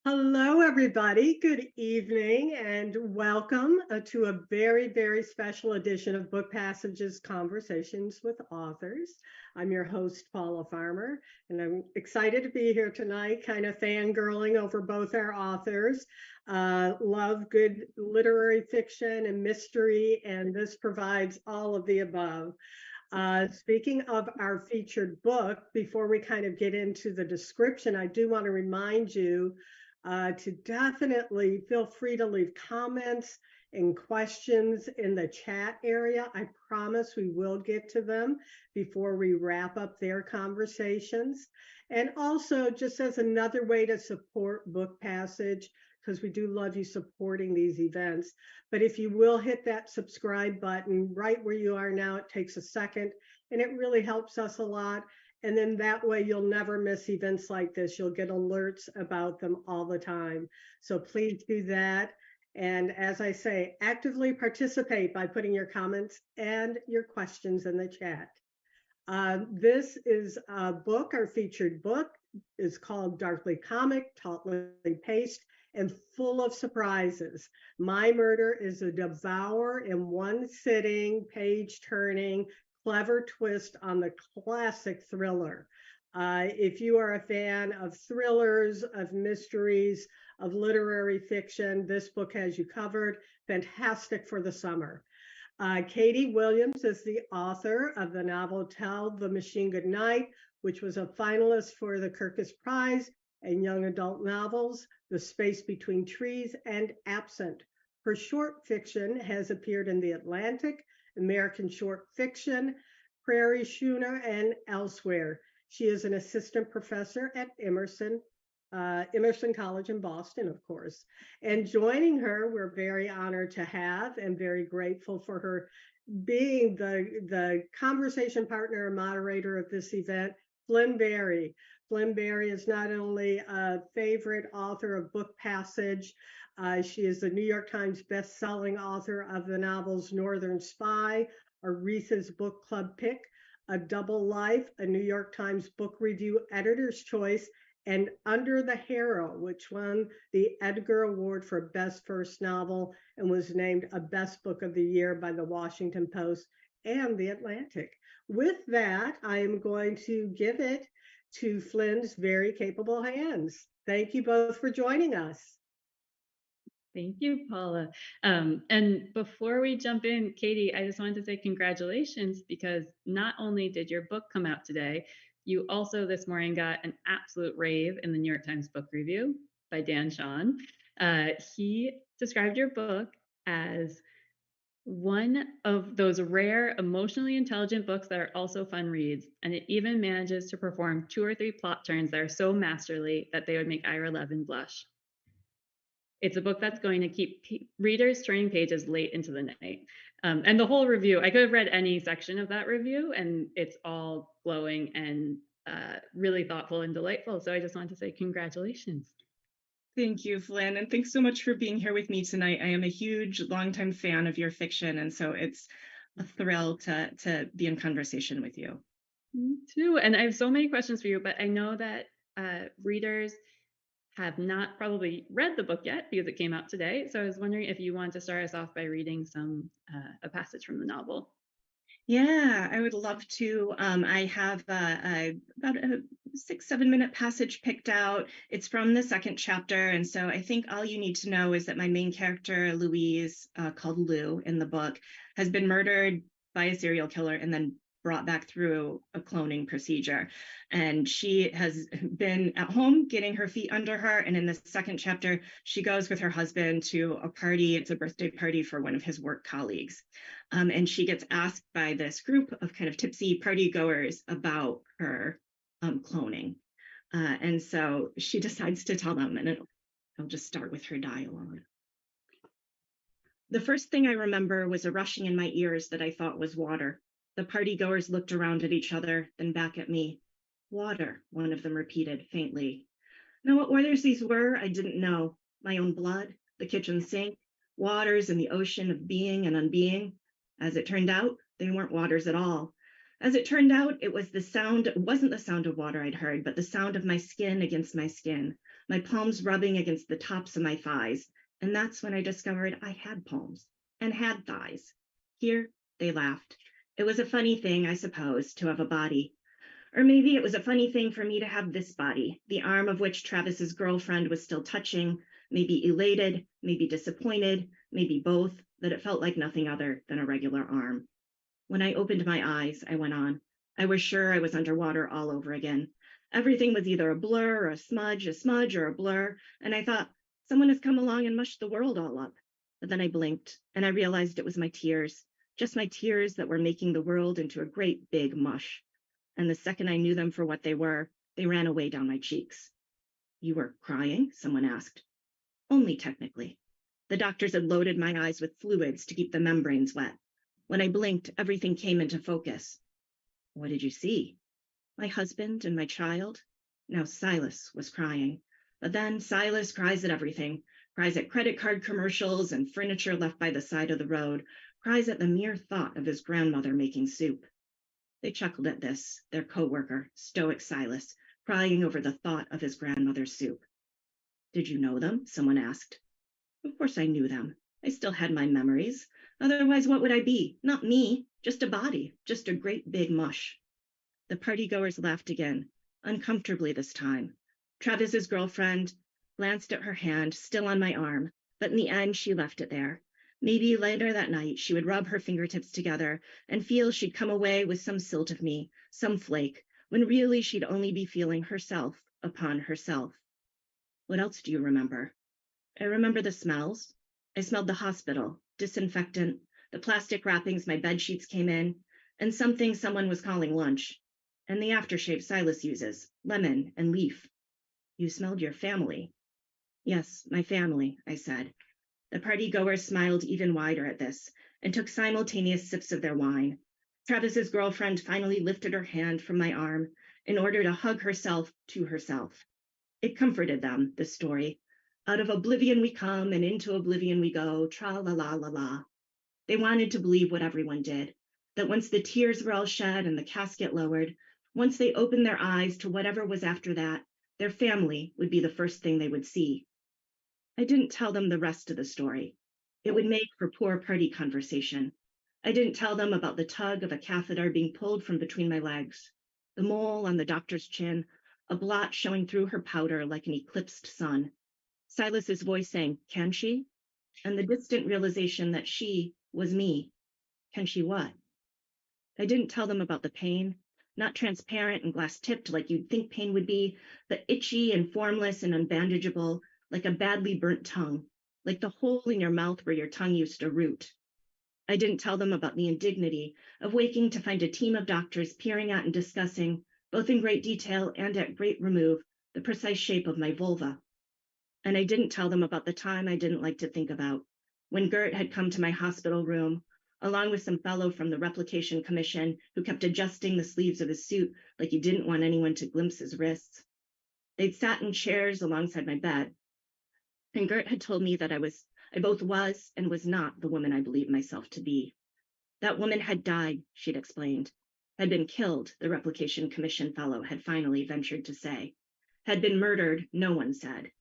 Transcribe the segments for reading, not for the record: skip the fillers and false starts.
Hello, everybody. Good evening and welcome to a very, very special edition of Book Passages Conversations with Authors. I'm your host, Paula Farmer, and I'm excited to be here tonight, kind of fangirling over both our authors. Love good literary fiction and mystery, and this provides all of the above. Speaking of our featured book, before we kind of get into the description, I do want to remind you to definitely feel free to leave comments and questions in the chat area. I promise we will get to them before we wrap up their conversations. And also, just as another way to support Book Passage, because we do love you supporting these events. But if you will hit that subscribe button right where you are now, it takes a second and it really helps us a lot. And then that way you'll never miss events like this. You'll get alerts about them all the time. So please do that. And as I say, actively participate by putting your comments and your questions in the chat. This is a book, our featured book is called Darkly Comic, Tautly Paced, and full of surprises. My Murder is a devour-in-one-sitting, page-turning, clever twist on the classic thriller. If you are a fan of thrillers, of mysteries, of literary fiction, this book has you covered. Fantastic for the summer. Katie Williams is the author of the novel Tell the Machine Goodnight, which was a finalist for the Kirkus Prize and Young Adult Novels, The Space Between Trees, and Absent. Her short fiction has appeared in The Atlantic, American Short Fiction, Prairie Schooner, and elsewhere. She is an assistant professor at Emerson College in Boston, of course. And joining her, we're very honored to have and very grateful for her being the conversation partner and moderator of this event, Flynn Berry. Flynn Berry is not only a favorite author of Book Passage, she is the New York Times best-selling author of the novels Northern Spy, Aretha's Book Club pick, A Double Life, a New York Times Book Review Editor's Choice, and Under the Harrow, which won the Edgar Award for Best First Novel and was named a Best Book of the Year by the Washington Post and the Atlantic. With that, I am going to give it to Flynn's very capable hands. Thank you both for joining us. Thank you, Paula. And before we jump in, Katie, I just wanted to say congratulations because not only did your book come out today, you also this morning got an absolute rave in the New York Times Book Review by Dan Shawn. He described your book as one of those rare, emotionally intelligent books that are also fun reads, and it even manages to perform 2 or 3 plot turns that are so masterly that they would make Ira Levin blush. It's a book that's going to keep readers turning pages late into the night. And the whole review, I could have read any section of that review, and it's all glowing and really thoughtful and delightful. So I just wanted to say congratulations. Thank you, Flynn, and thanks so much for being here with me tonight. I am a huge, longtime fan of your fiction, and so it's a thrill to be in conversation with you. Me too. And I have so many questions for you, but I know that readers have not probably read the book yet because it came out today. So I was wondering if you want to start us off by reading a passage from the novel. Yeah, I would love to. I have about a 6-7 minute passage picked out. It's from the second chapter. And so I think all you need to know is that my main character, Louise, called Lou in the book, has been murdered by a serial killer and then brought back through a cloning procedure. And she has been at home getting her feet under her. And in the second chapter, she goes with her husband to a party. It's a birthday party for one of his work colleagues. And she gets asked by this group of kind of tipsy party goers about her cloning. And so she decides to tell them, and I'll just start with her dialogue. The first thing I remember was a rushing in my ears that I thought was water. The party goers looked around at each other, then back at me. Water, one of them repeated faintly. Now, what waters these were, I didn't know. My own blood, the kitchen sink, waters in the ocean of being and unbeing. As it turned out, they weren't waters at all. As it turned out, it wasn't the sound of water I'd heard, but the sound of my skin against my skin, my palms rubbing against the tops of my thighs. And that's when I discovered I had palms and had thighs. Here, they laughed. It was a funny thing, I suppose, to have a body. Or maybe it was a funny thing for me to have this body, the arm of which Travis's girlfriend was still touching, maybe elated, maybe disappointed, maybe both, that it felt like nothing other than a regular arm. When I opened my eyes, I went on. I was sure I was underwater all over again. Everything was either a blur or a smudge or a blur, and I thought, someone has come along and mushed the world all up. But then I blinked, and I realized it was my tears, just my tears that were making the world into a great big mush. And the second I knew them for what they were, they ran away down my cheeks. You were crying? Someone asked. Only technically. The doctors had loaded my eyes with fluids to keep the membranes wet. When I blinked, everything came into focus. What did you see? My husband and my child? Now Silas was crying. But then Silas cries at everything, cries at credit card commercials and furniture left by the side of the road, cries at the mere thought of his grandmother making soup. They chuckled at this, their co-worker, stoic Silas, crying over the thought of his grandmother's soup. Did you know them? Someone asked. Of course I knew them. I still had my memories. Otherwise, what would I be? Not me, just a body, just a great big mush. The partygoers laughed again, uncomfortably this time. Travis's girlfriend glanced at her hand, still on my arm, but in the end, she left it there. Maybe later that night, she would rub her fingertips together and feel she'd come away with some silt of me, some flake, when really she'd only be feeling herself upon herself. What else do you remember? I remember the smells. I smelled the hospital, disinfectant, the plastic wrappings my bed sheets came in, and something someone was calling lunch, and the aftershave Silas uses, lemon and leaf. You smelled your family. Yes, my family, I said. The partygoers smiled even wider at this and took simultaneous sips of their wine. Travis's girlfriend finally lifted her hand from my arm in order to hug herself to herself. It comforted them, this story. Out of oblivion we come and into oblivion we go, tra-la-la-la-la. They wanted to believe what everyone did, that once the tears were all shed and the casket lowered, once they opened their eyes to whatever was after that, their family would be the first thing they would see. I didn't tell them the rest of the story. It would make for poor party conversation. I didn't tell them about the tug of a catheter being pulled from between my legs, the mole on the doctor's chin, a blot showing through her powder like an eclipsed sun. Silas's voice saying, "Can she?" And the distant realization that she was me. Can she what? I didn't tell them about the pain, not transparent and glass-tipped like you'd think pain would be, but itchy and formless and unbandageable, like a badly burnt tongue, like the hole in your mouth where your tongue used to root. I didn't tell them about the indignity of waking to find a team of doctors peering at and discussing, both in great detail and at great remove, the precise shape of my vulva. And I didn't tell them about the time I didn't like to think about, when Gert had come to my hospital room, along with some fellow from the Replication Commission who kept adjusting the sleeves of his suit like he didn't want anyone to glimpse his wrists. They'd sat in chairs alongside my bed, and Gert had told me that I both was and was not the woman I believed myself to be. That woman had died, she'd explained, had been killed, the Replication Commission fellow had finally ventured to say, had been murdered, no one said.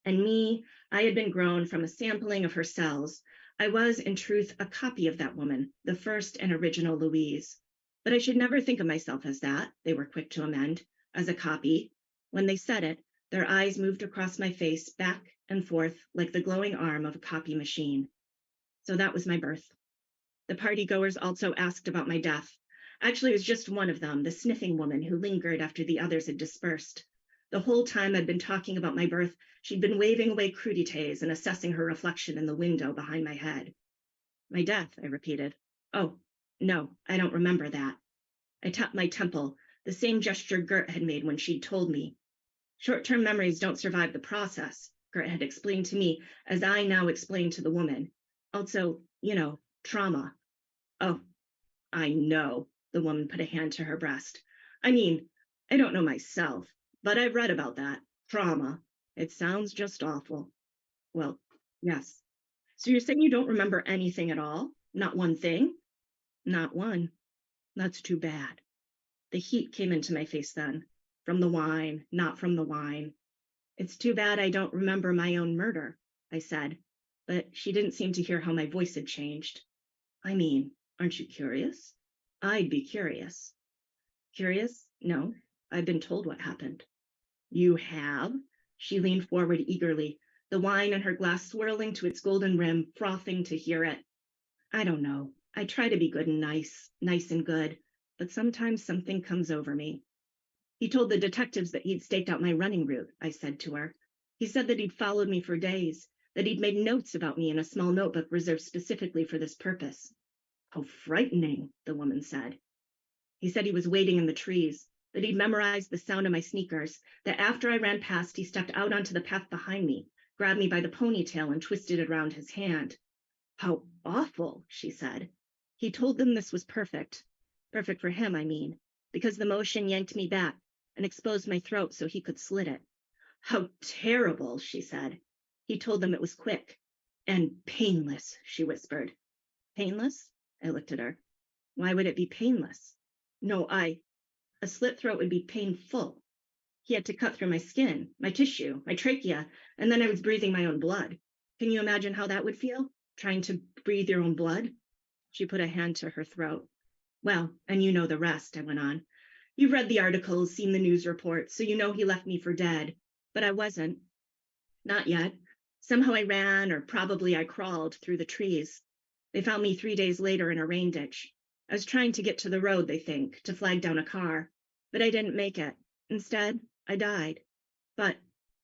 And me, I had been grown from a sampling of her cells. I was, in truth, a copy of that woman, the first and original Louise. But I should never think of myself as that, they were quick to amend, as a copy. When they said it, their eyes moved across my face, back and forth, like the glowing arm of a copy machine. So that was my birth. The partygoers also asked about my death. Actually, it was just one of them, the sniffing woman who lingered after the others had dispersed. The whole time I'd been talking about my birth, she'd been waving away crudités and assessing her reflection in the window behind my head. My death, I repeated. Oh, no, I don't remember that. I tapped my temple, the same gesture Gert had made when she'd told me. Short-term memories don't survive the process, Gert had explained to me, as I now explained to the woman. Also, trauma. Oh, I know, the woman put a hand to her breast. I mean, I don't know myself, but I've read about that. Trauma. It sounds just awful. Well, yes. So you're saying you don't remember anything at all? Not one thing? Not one. That's too bad. The heat came into my face then. From the wine, not from the wine. It's too bad I don't remember my own murder, I said, but she didn't seem to hear how my voice had changed. I mean, aren't you curious? I'd be curious. Curious? No, I've been told what happened. You have? She leaned forward eagerly, the wine in her glass swirling to its golden rim, frothing to hear it. I don't know. I try to be good and nice and good, but sometimes something comes over me. He told the detectives that he'd staked out my running route, I said to her. He said that he'd followed me for days, that he'd made notes about me in a small notebook reserved specifically for this purpose. How frightening, the woman said. He said he was waiting in the trees, that he'd memorized the sound of my sneakers, that after I ran past, he stepped out onto the path behind me, grabbed me by the ponytail and twisted it around his hand. How awful, she said. He told them this was perfect. Perfect for him, I mean, because the motion yanked me back and exposed my throat so he could slit it. How terrible, she said. He told them it was quick and painless, she whispered. Painless? I looked at her. Why would it be painless? No, a slit throat would be painful. He had to cut through my skin, my tissue, my trachea, and then I was breathing my own blood. Can you imagine how that would feel? Trying to breathe your own blood? She put a hand to her throat. Well, and you know the rest, I went on. You've read the articles, seen the news reports, so you know he left me for dead. But I wasn't. Not yet. Somehow I ran, or probably I crawled through the trees. They found me 3 days later in a rain ditch. I was trying to get to the road, they think, to flag down a car. But I didn't make it. Instead, I died. But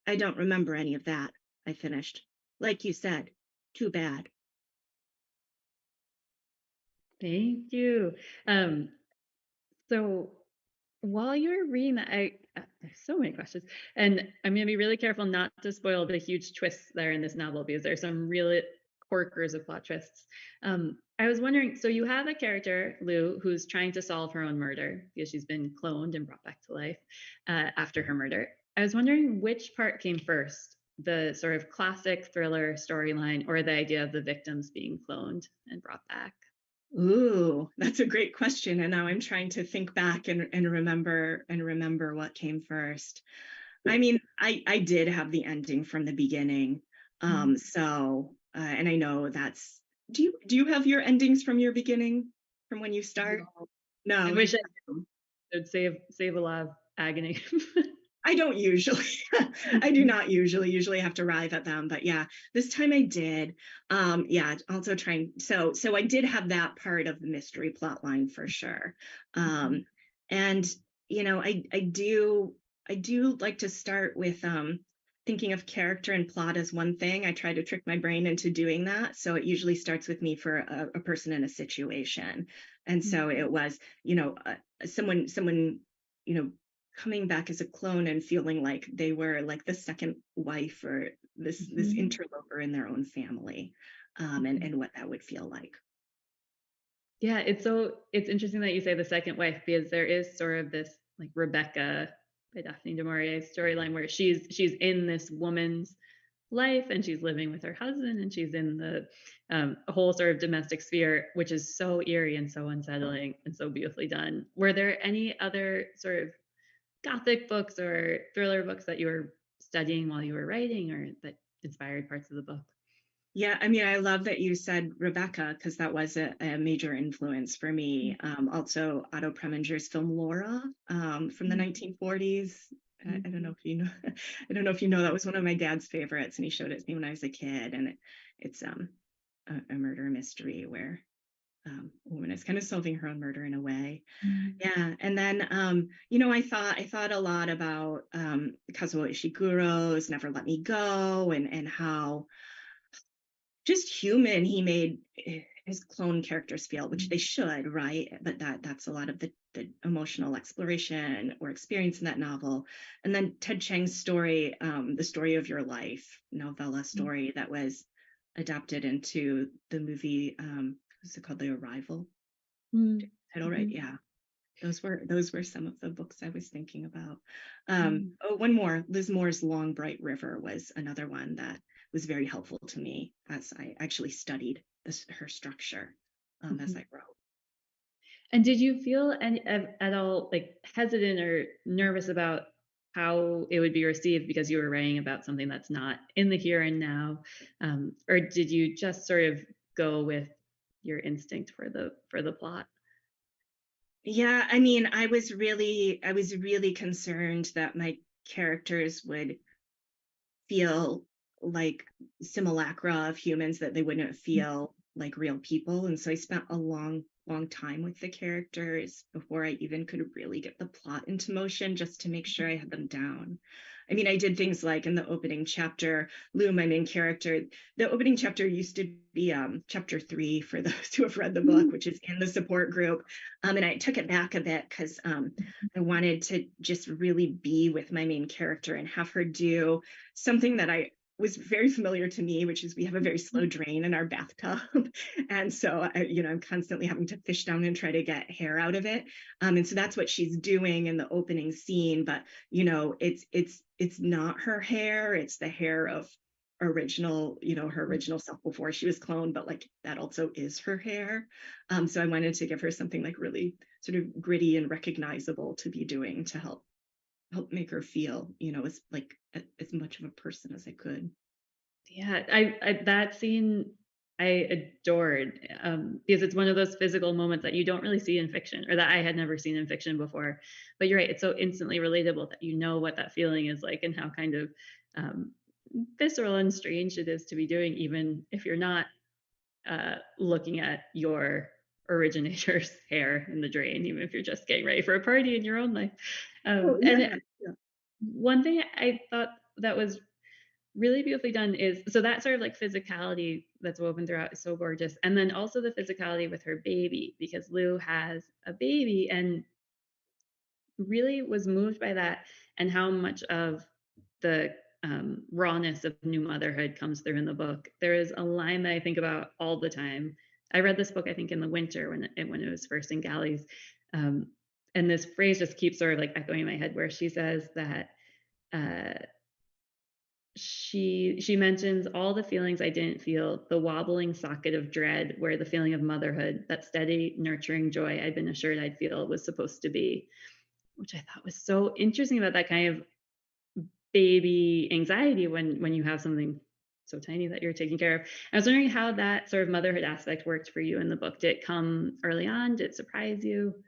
I don't remember any of that, I finished. Like you said, too bad. Thank you. Um, so while you were reading that, there's so many questions, and I'm going to be really careful not to spoil the huge twists that are in this novel because there's some really corkers of plot twists. I was wondering, so you have a character, Lou, who's trying to solve her own murder because she's been cloned and brought back to life after her murder. I was wondering which part came first, the sort of classic thriller storyline or the idea of the victims being cloned and brought back? Ooh, that's a great question. And now I'm trying to think back and remember what came first. I mean, I did have the ending from the beginning. And I know that's, do you have your endings from your beginning, from when you start? No, I wish I would save a lot of agony. I don't usually. I do not usually have to arrive at them, but yeah, this time I did. Yeah, also trying. So I did have that part of the mystery plot line for sure. And I do like to start with thinking of character and plot as one thing. I try to trick my brain into doing that. So it usually starts with me for a person in a situation. And so it was, someone, coming back as a clone and feeling like they were like the second wife or this interloper in their own family, and what that would feel like. Yeah, it's interesting that you say the second wife because there is sort of this like Rebecca by Daphne du Maurier storyline where she's in this woman's life and she's living with her husband and she's in the whole sort of domestic sphere, which is so eerie and so unsettling and so beautifully done. Were there any other sort of Gothic books or thriller books that you were studying while you were writing or that inspired parts of the book? Yeah, I mean, I love that you said Rebecca because that was a major influence for me. Also, Otto Preminger's film Laura from the 1940s. I don't know if you know. I don't know if you know that was one of my dad's favorites, and he showed it to me when I was a kid. And it's a murder mystery where a woman is kind of solving her own murder in a way. Yeah, and then I thought a lot about Kazuo Ishiguro's Never Let Me Go, and how just human he made his clone characters feel, which they should, right? But that's a lot of the emotional exploration or experience in that novel. And then Ted Chiang's story, The Story of Your Life novella story that was adapted into the movie, what's it called? The Arrival title, right? Yeah. Those were some of the books I was thinking about. Oh, one more. Liz Moore's Long Bright River was another one that was very helpful to me as I actually studied her structure as I wrote. And did you feel at all like hesitant or nervous about how it would be received because you were writing about something that's not in the here and now, or did you just sort of go with your instinct for the plot? Yeah, I mean, I was really concerned that my characters would feel like simulacra of humans, that they wouldn't feel like real people. And so I spent a long time with the characters before I even could really get the plot into motion, just to make sure I had them down. I mean, I did things like in the opening chapter, Lou, my main character, the opening chapter used to be chapter 3 for those who have read the book, which is in the support group. And I took it back a bit because I wanted to just really be with my main character and have her do something that I was very familiar to me, which is we have a very slow drain in our bathtub. And so, I'm constantly having to fish down and try to get hair out of it. And so that's what she's doing in the opening scene. But, it's not her hair, it's the hair of her original self before she was cloned, but like that also is her hair. So I wanted to give her something like really sort of gritty and recognizable to be doing to help make her feel, as like as much of a person as I could. Yeah, I that scene I adored, because it's one of those physical moments that you don't really see in fiction, or that I had never seen in fiction before. But you're right, it's so instantly relatable that you know what that feeling is like and how kind of um, visceral and strange it is to be doing, even if you're not looking at your originator's hair in the drain, even if you're just getting ready for a party in your own life. Oh, And yeah. Yeah. one thing I thought that was really beautifully done is, so that sort of like physicality that's woven throughout is so gorgeous. And then also the physicality with her baby, because Lou has a baby, and really was moved by that, and how much of the rawness of new motherhood comes through in the book. There is a line that I think about all the time. I read this book, I think, in the winter when it was first in galleys. Um, and this phrase just keeps sort of like echoing in my head, where she says that uh, she mentions all the feelings I didn't feel, the wobbling socket of dread, where the feeling of motherhood, that steady, nurturing joy I'd been assured I'd feel, was supposed to be, which I thought was so interesting about that kind of baby anxiety when you have something so tiny that you're taking care of. I was wondering how that sort of motherhood aspect worked for you in the book. Did it come early on? Did it surprise you? How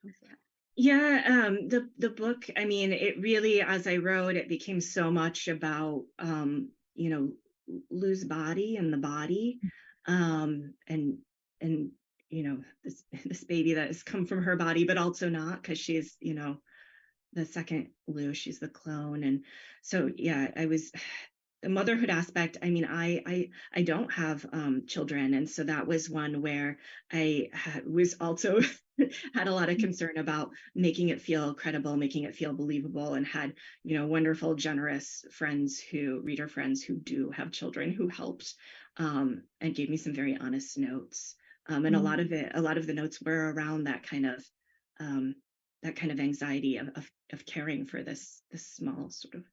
was that? Yeah, the book, I mean, it really, as I wrote, it became so much about Lou's body and the body, and this baby that has come from her body, but also not, because she's the second Lou, she's the clone. And so yeah, I was the motherhood aspect. I mean, I don't have children, and so that was one where was also had a lot of concern about making it feel credible, making it feel believable, and had wonderful, generous friends, reader friends who do have children, who helped and gave me some very honest notes. And Mm. a lot of the notes were around um, that kind of anxiety of caring for this small, sort of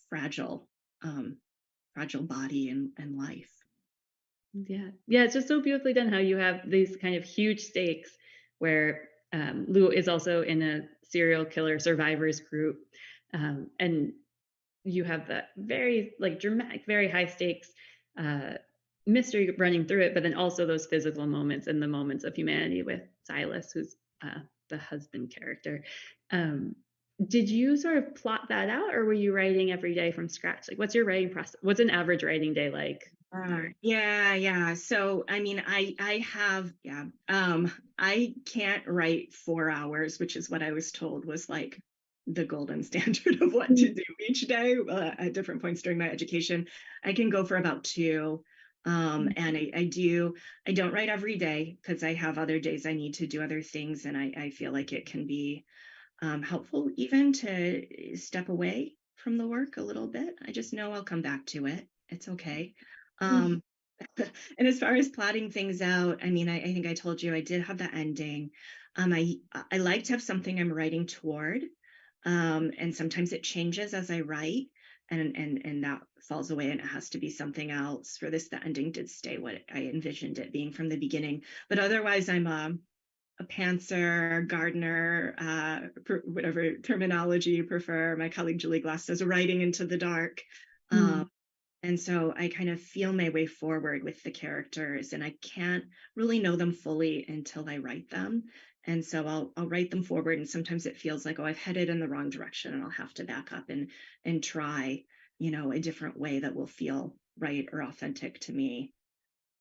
fragile um, fragile body and life. Yeah. Yeah, it's just so beautifully done how you have these kind of huge stakes, where Lou is also in a serial killer survivors group. And you have that very like dramatic, very high stakes uh, mystery running through it, but then also those physical moments and the moments of humanity with Silas, who's the husband character. Um, did you sort of plot that out, or were you writing every day from scratch? Like, what's your writing process? What's an average writing day like? Yeah. So I mean, I have yeah. I can't write 4 hours, which is what I was told was like the golden standard of what to do each day at different points during my education. I can go for about 2. And I don't write every day because I have other days I need to do other things, and I feel like it can be helpful even to step away from the work a little bit. I just know I'll come back to it. It's okay. Um, and as far as plotting things out, I mean, I think I told you I did have the ending. I like to have something I'm writing toward, and sometimes it changes as I write, and that falls away, and it has to be something else. For this, the ending did stay what I envisioned it being from the beginning. But otherwise, a pantser, gardener, whatever terminology you prefer. My colleague Julie Glass says writing into the dark. Mm. And so I kind of feel my way forward with the characters, and I can't really know them fully until I write them. And so I'll write them forward, and sometimes it feels like, oh, I've headed in the wrong direction, and I'll have to back up and try, a different way that will feel right or authentic to me.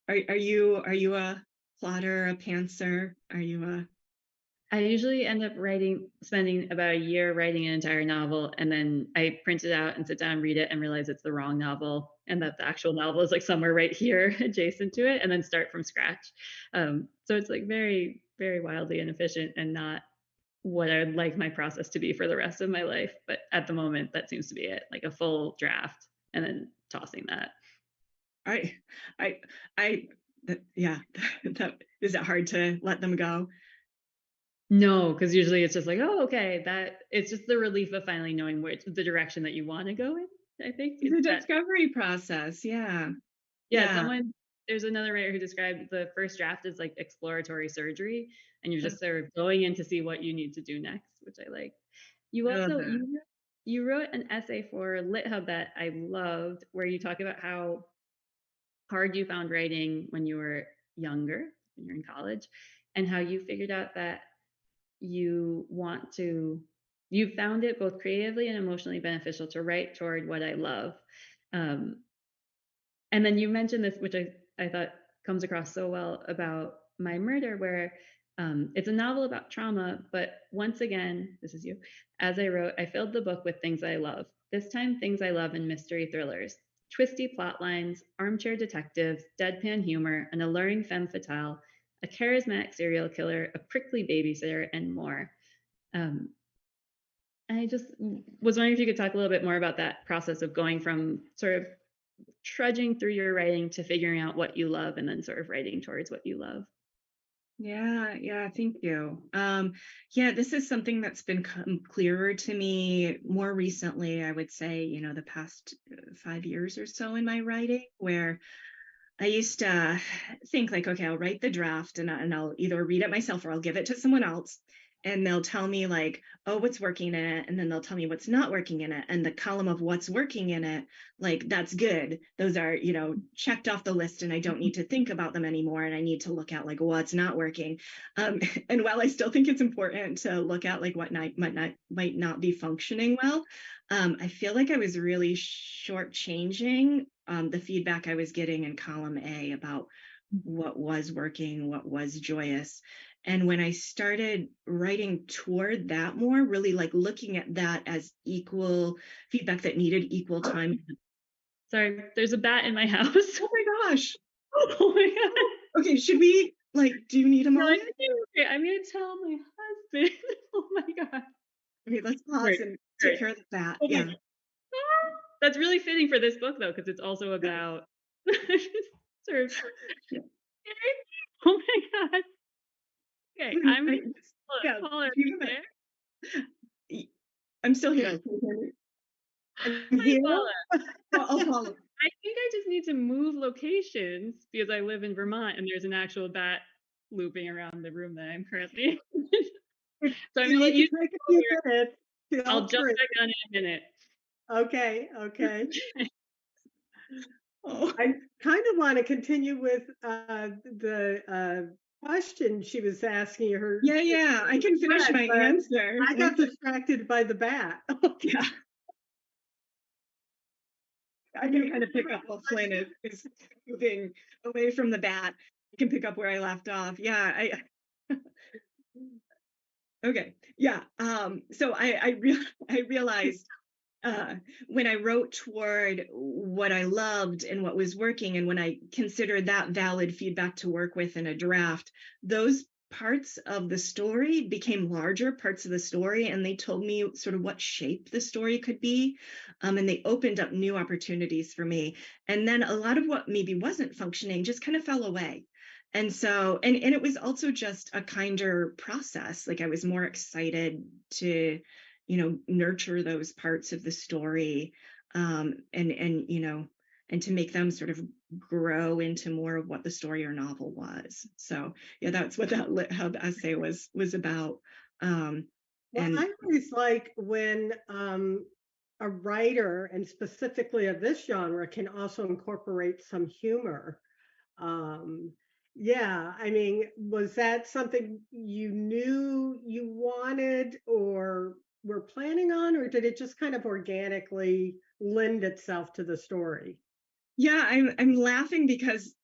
Are you a plotter, a pantser? Are you a I usually end up spending about a year writing an entire novel, and then I print it out and sit down and read it and realize it's the wrong novel, and that the actual novel is like somewhere right here adjacent to it, and then start from scratch. So it's like very, very wildly inefficient and not what I would like my process to be for the rest of my life. But at the moment, that seems to be it, like a full draft and then tossing that. I I I yeah, that is it hard to let them go? No, because usually it's just like, oh, okay, that it's just the relief of finally knowing which the direction that you want to go in. I think The it's that. discovery process, yeah. Yeah, Yeah. there's another writer who described the first draft as like exploratory surgery, and you're Uh, just sort of going in to see what you need to do next, which I like. You also uh, you wrote an essay for LitHub that I loved, where you talk about how hard you found writing when you were younger, when you're in college, and how you figured out that you want to you found it both creatively and emotionally beneficial to write toward what I love. Um, and then you mentioned this, which I thought comes across so well about My Murder, where it's a novel about trauma, but once again, this is you. As I wrote, I filled the book with things I love. This time, things I love in mystery thrillers. Twisty plot lines, armchair detectives, deadpan humor, an alluring femme fatale, a charismatic serial killer, a prickly babysitter, and more. Um, I just was wondering if you could talk a little bit more about that process of going from sort of trudging through your writing to figuring out what you love and then sort of writing towards what you love. yeah, thank you. Yeah, this is something that's been clearer to me more recently, I would say, the past 5 years or so in my writing, where I used to think like, okay, I'll write the draft and I'll either read it myself or I'll give it to someone else. And they'll tell me like, oh, what's working in it. And then they'll tell me what's not working in it. And the column of what's working in it, like, that's good. Those are, checked off the list and I don't need to think about them anymore. And I need to look at like what's not working. And while I still think it's important to look at like what might not be functioning well, I feel like I was really shortchanging the feedback I was getting in column A about what was working, what was joyous. And when I started writing toward that more, really like looking at that as equal feedback that needed equal time. Sorry, there's a bat in my house. Oh my gosh. Oh my god. Okay, should we do you need a No, I moment? think okay. I'm gonna tell my husband. Oh my god. Okay, let's pause Right, and take right. care of the bat. Oh my Yeah. god. That's really fitting for this book though, because it's also about sort of Yeah. oh my god. Okay, I'm gonna Yeah. Paula, are Do you you have there? I'm still here. Can you hear me? I'm Hi, here. Paula. I'll follow. I think I just need to move locations because I live in Vermont and there's an actual bat looping around the room that I'm currently in. If So I'm you gonna let need to you take a take few over. minutes, I'll feel jump free. back on in a minute. Okay. Oh. I kind of want to continue with the question she was asking her. Yeah. I can finish my But answer. I got distracted by the bat. Yeah. I can kind of pick up while Flynn is moving away from the bat. I can pick up where I left off. Yeah. Okay. Yeah. So I realized when I wrote toward what I loved and what was working, and when I considered that valid feedback to work with in a draft, those parts of the story became larger parts of the story, and they told me sort of what shape the story could be, and they opened up new opportunities for me. And then a lot of what maybe wasn't functioning just kind of fell away. And so, and it was also just a kinder process. Like I was more excited to nurture those parts of the story, and and to make them sort of grow into more of what the story or novel was. So yeah, that's what that Lit Hub essay was about. Well, And I always like when a writer, and specifically of this genre, can also incorporate some humor. Um, yeah, I mean, was that something you knew you wanted or were planning on, or did it just kind of organically lend itself to the story? yeah, I'm laughing because,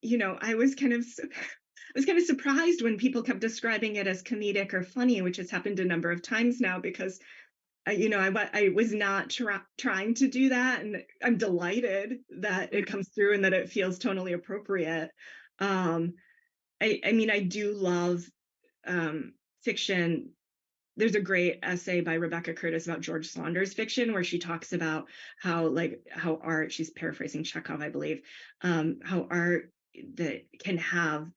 I was kind of I was kind of surprised when people kept describing it as comedic or funny, which has happened a number of times now because I was not trying to do that, and I'm delighted that it comes through and that it feels tonally appropriate. Um, I mean, I do love fiction. There's a great essay by Rebecca Curtis about George Saunders fiction where she talks about how art, she's paraphrasing Chekhov, I believe, how art that can have,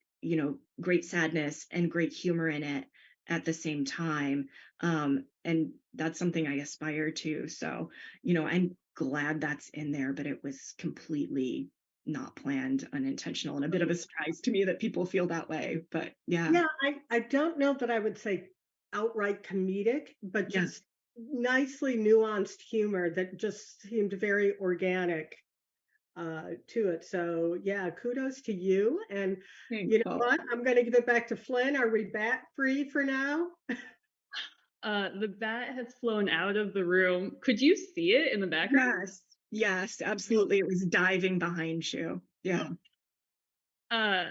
great sadness and great humor in it at the same time. And that's something I aspire to. So, I'm glad that's in there, but it was completely not planned, unintentional, and a bit of a surprise to me that people feel that way. But yeah, Yeah, I don't know that I would say outright comedic, but yeah. just nicely nuanced humor that just seemed very organic to it. So yeah, kudos to you. And you Thanks. know Oh, what? I'm going to give it back to Flynn. Are we bat free for now? The bat has flown out of the room. Could you see it in the background? yes, yes, absolutely. It was diving behind you. Yeah. Uh,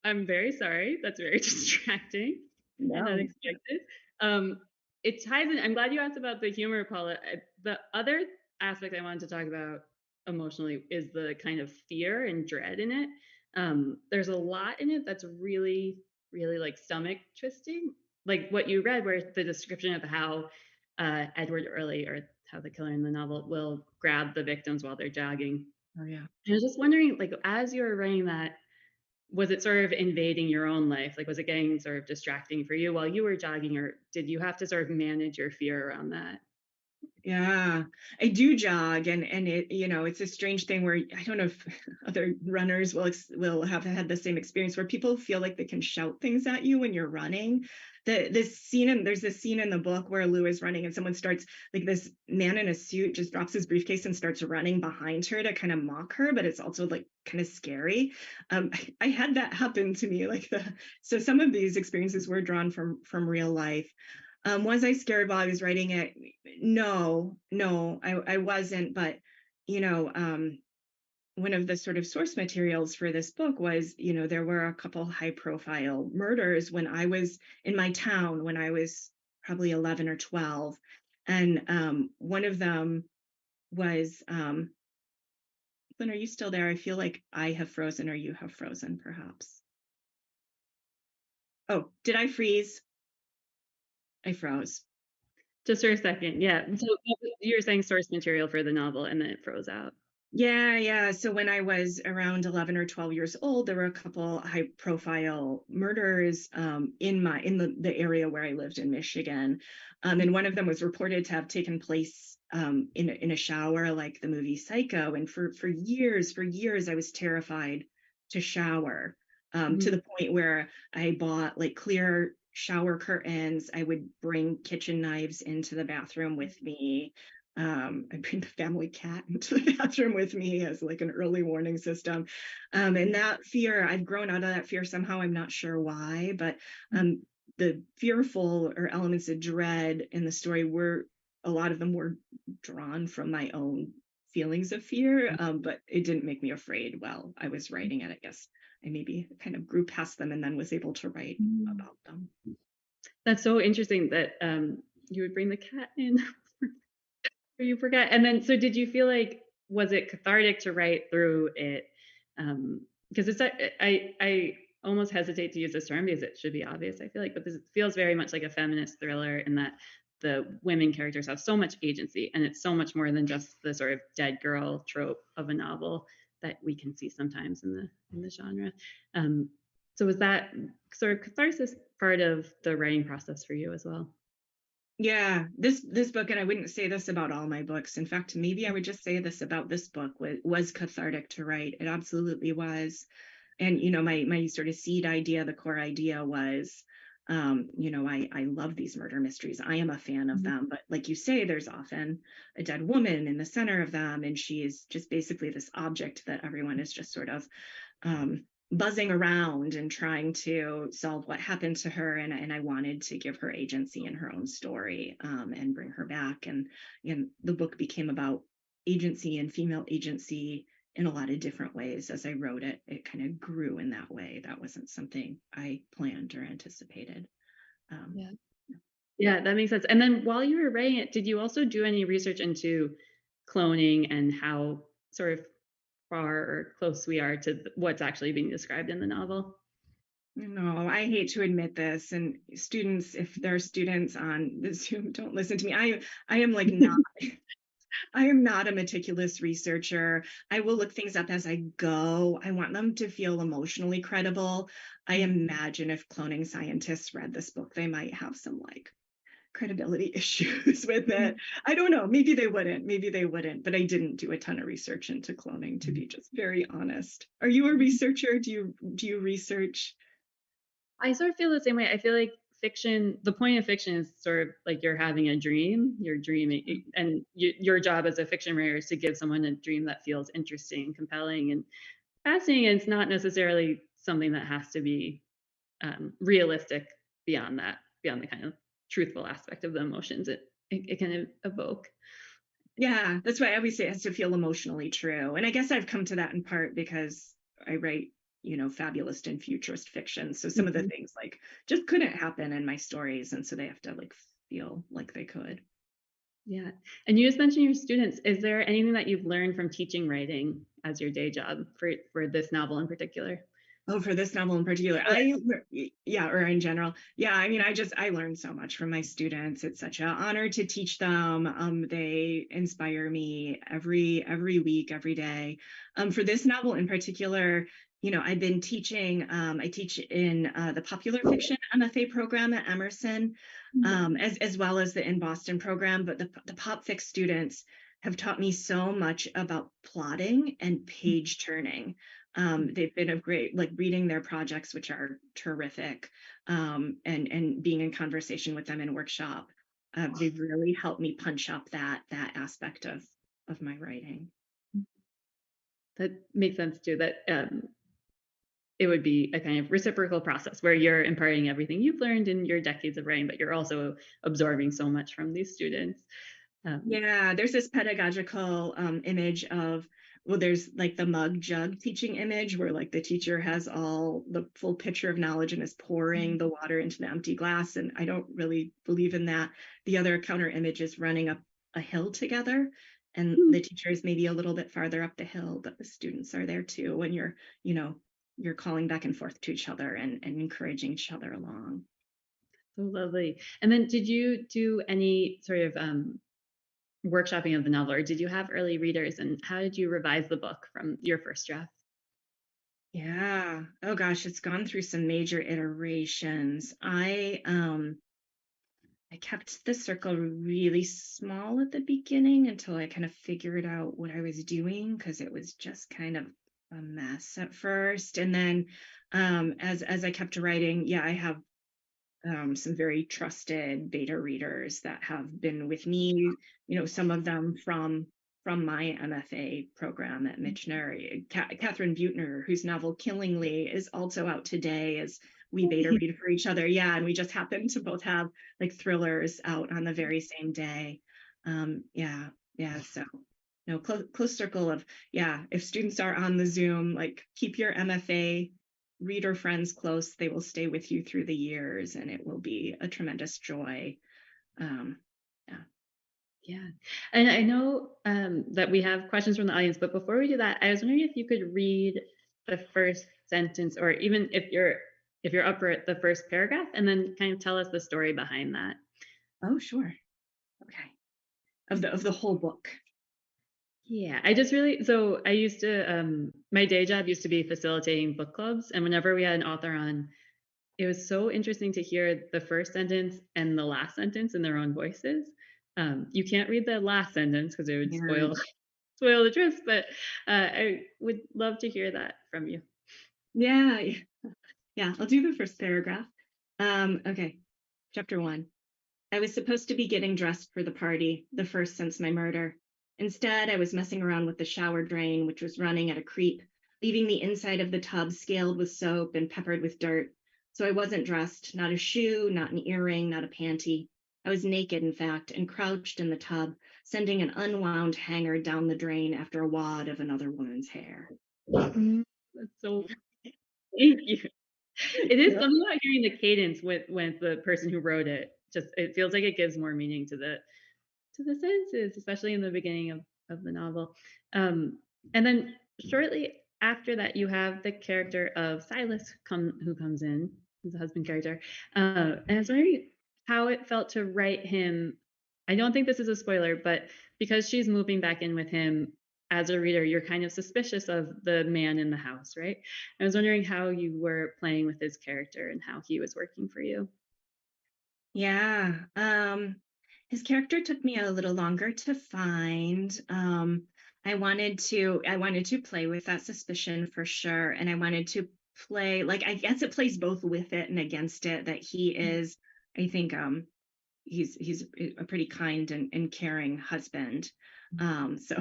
I'm very sorry. That's very distracting and No. unexpected. Um, it ties in. I'm glad you asked about the humor, Paula. The other aspect I wanted to talk about emotionally is the kind of fear and dread in it. There's a lot in it that's really, really like stomach twisting, like what you read, where the description of how Edward Early, or how the killer in the novel, will grab the victims while they're jogging. Oh yeah. I was just wondering, like, as you were writing that, was it sort of invading your own life? Like, was it getting sort of distracting for you while you were jogging, or did you have to sort of manage your fear around that? Yeah, I do jog, and it, it's a strange thing where I don't know if other runners will have had the same experience where people feel like they can shout things at you when you're running. There's this scene in the book where Lou is running and someone starts, like, this man in a suit just drops his briefcase and starts running behind her to kind of mock her, but it's also like kind of scary. I had that happen to me, so some of these experiences were drawn from real life. Was I scared while I was writing it? No, no, I wasn't. But, you know, um, one of the sort of source materials for this book was, there were a couple high profile murders when I was in my town when I was probably 11 or 12. And one of them was, Lynn, are you still there? I feel like I have frozen or you have frozen, perhaps. Oh, did I freeze? I froze. Just for a second, yeah. So you were saying source material for the novel, and then it froze out. Yeah, yeah. So when I was around 11 or 12 years old, there were a couple high profile murders in the area where I lived in Michigan. And one of them was reported to have taken place in a shower, like the movie Psycho. And for years, I was terrified to shower, to Mhm. the point where I bought like clear shower curtains. I would bring kitchen knives into the bathroom with me. I bring the family cat into the bathroom with me as like an early warning system. And that fear, I've grown out of that fear somehow. I'm not sure why, but the fearful or elements of dread in the story a lot of them were drawn from my own feelings of fear, but it didn't make me afraid while I was writing it. I guess I maybe kind of grew past them and then was able to write Mm. about them. That's so interesting that you would bring the cat in. You forgot. And then, so did you feel like, was it cathartic to write through it? Because I almost hesitate to use this term because it should be obvious, I feel like, but this feels very much like a feminist thriller in that the women characters have so much agency, and it's so much more than just the sort of dead girl trope of a novel that we can see sometimes in the genre. Um, so was that sort of catharsis part of the writing process for you as well? Yeah, this book, and I wouldn't say this about all my books. In fact, maybe I would just say this about this book, was cathartic to write. It absolutely was. And my sort of seed idea, the core idea was, I love these murder mysteries. I am a fan of Mhm. them, but like you say, there's often a dead woman in the center of them, and she is just basically this object that everyone is just sort of buzzing around and trying to solve what happened to her. And I wanted to give her agency in her own story, and bring her back. And the book became about agency and female agency in a lot of different ways. As I wrote it, it kind of grew in that way. That wasn't something I planned or anticipated. Um, Yeah. Yeah, that makes sense. And then while you were writing it, did you also do any research into cloning and how sort of far or close we are to what's actually being described in the novel? no, I hate to admit this, and students, if there are students on the Zoom, don't listen to me. I am like not I am not a meticulous researcher. I will look things up as I go. I want them to feel emotionally credible. I imagine if cloning scientists read this book, they might have some like credibility issues with it. I don't know. Maybe they wouldn't. Maybe they wouldn't. But I didn't do a ton of research into cloning, to be just very honest. Are you a researcher? Do you research? I sort of feel the same way. I feel like the point of fiction is sort of like you're having a dream, you're dreaming, and your job as a fiction writer is to give someone a dream that feels interesting, compelling, and fascinating. And it's not necessarily something that has to be realistic beyond that, beyond the kind of truthful aspect of the emotions it can evoke. Yeah, that's why I always say it has to feel emotionally true. And I guess I've come to that in part because I write, fabulist and futurist fiction. So some of the Mhm. things like just couldn't happen in my stories. And so they have to like feel like they could. Yeah. And you just mentioned your students. Is there anything that you've learned from teaching writing as your day job for this novel in particular? Oh, for this novel in particular, yeah, or in general. Yeah, I mean, I learned so much from my students. It's such an honor to teach them. They inspire me every week, every day. For this novel in particular, I've been teaching. I teach in the popular fiction MFA program at Emerson, as well as the In Boston program. But the pop fic students have taught me so much about plotting and page turning. They've been a great, like reading their projects, which are terrific, and being in conversation with them in workshop. They've really helped me punch up that aspect of my writing. That makes sense too. That it would be a kind of reciprocal process where you're imparting everything you've learned in your decades of writing, but you're also absorbing so much from these students. Um, Yeah, there's this pedagogical image of, well, there's like the mug jug teaching image where like the teacher has all the full pitcher of knowledge and is pouring the water into the empty glass. And I don't really believe in that. The other counter image is running up a hill together. And the teacher is maybe a little bit farther up the hill, but the students are there too. When you know, you're calling back and forth to each other and encouraging each other along. so lovely. And then, did you do any sort of workshopping of the novel, or did you have early readers? And how did you revise the book from your first draft? Yeah. Oh gosh, it's gone through some major iterations. I kept the circle really small at the beginning until I kind of figured out what I was doing because it was just kind of a mess at first. And then as I kept writing, yeah, I have some very trusted beta readers that have been with me, some of them from my MFA program at Michener. Catherine Butner, whose novel Killingly is also out today, as we beta read for each other. Yeah, and we just happen to both have like thrillers out on the very same day. Yeah, yeah. So close circle of, yeah, if students are on the Zoom, like keep your MFA reader friends close. They will stay with you through the years, and it will be a tremendous joy. Um, yeah. Yeah. And I know that we have questions from the audience, but before we do that, I was wondering if you could read the first sentence, or even if you're up for it, the first paragraph, and then kind of tell us the story behind that. Oh, sure. Okay. Of the whole book. Yeah, I just really so I used to my day job used to be facilitating book clubs, and whenever we had an author on, it was so interesting to hear the first sentence and the last sentence in their own voices. You can't read the last sentence because it would Yeah. spoil the truth, but I would love to hear that from you. Yeah. Yeah. I'll do the first paragraph. Okay. Chapter 1. I was supposed to be getting dressed for the party, the first since my murder. Instead, I was messing around with the shower drain, which was running at a creep, leaving the inside of the tub scaled with soap and peppered with dirt. So I wasn't dressed, not a shoe, not an earring, not a panty. I was naked, in fact, and crouched in the tub, sending an unwound hanger down the drain after a wad of another woman's hair. That's so thank you. It is Yeah. something about hearing the cadence with the person who wrote it. Just it feels like it gives more meaning to the sentences, especially in the beginning of the novel. And then shortly after that, you have the character of Silas who comes in, who's the husband character. And I was wondering how it felt to write him. I don't think this is a spoiler, but because she's moving back in with him, as a reader, you're kind of suspicious of the man in the house, right? I was wondering how you were playing with his character and how he was working for you. Yeah. His character took me a little longer to find. I wanted to play with that suspicion for sure. And I wanted to play, like, I guess it plays both with it and against it, that he is, I think, he's a pretty kind and caring husband. So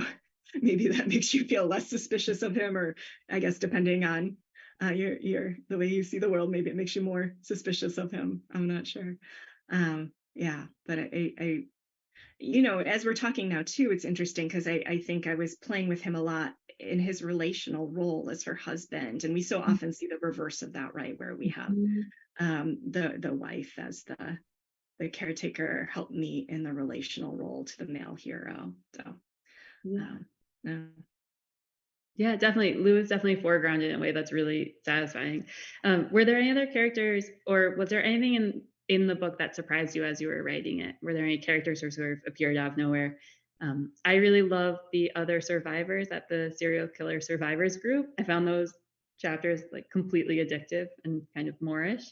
maybe that makes you feel less suspicious of him, or I guess depending on your the way you see the world, maybe it makes you more suspicious of him. I'm not sure. Yeah, but as we're talking now too, it's interesting because I think I was playing with him a lot in his relational role as her husband, and we so often see the reverse of that, right, where we have Mhm. the wife as the caretaker, help me in the relational role to the male hero. So Yeah. um, no. Yeah, definitely. Lou is definitely foregrounded in a way that's really satisfying. Were there any other characters, or was there anything in the book that surprised you as you were writing it? Were there any characters who sort of appeared out of nowhere? I really love the other survivors at the serial killer survivors group. I found those chapters like completely addictive and kind of Moorish.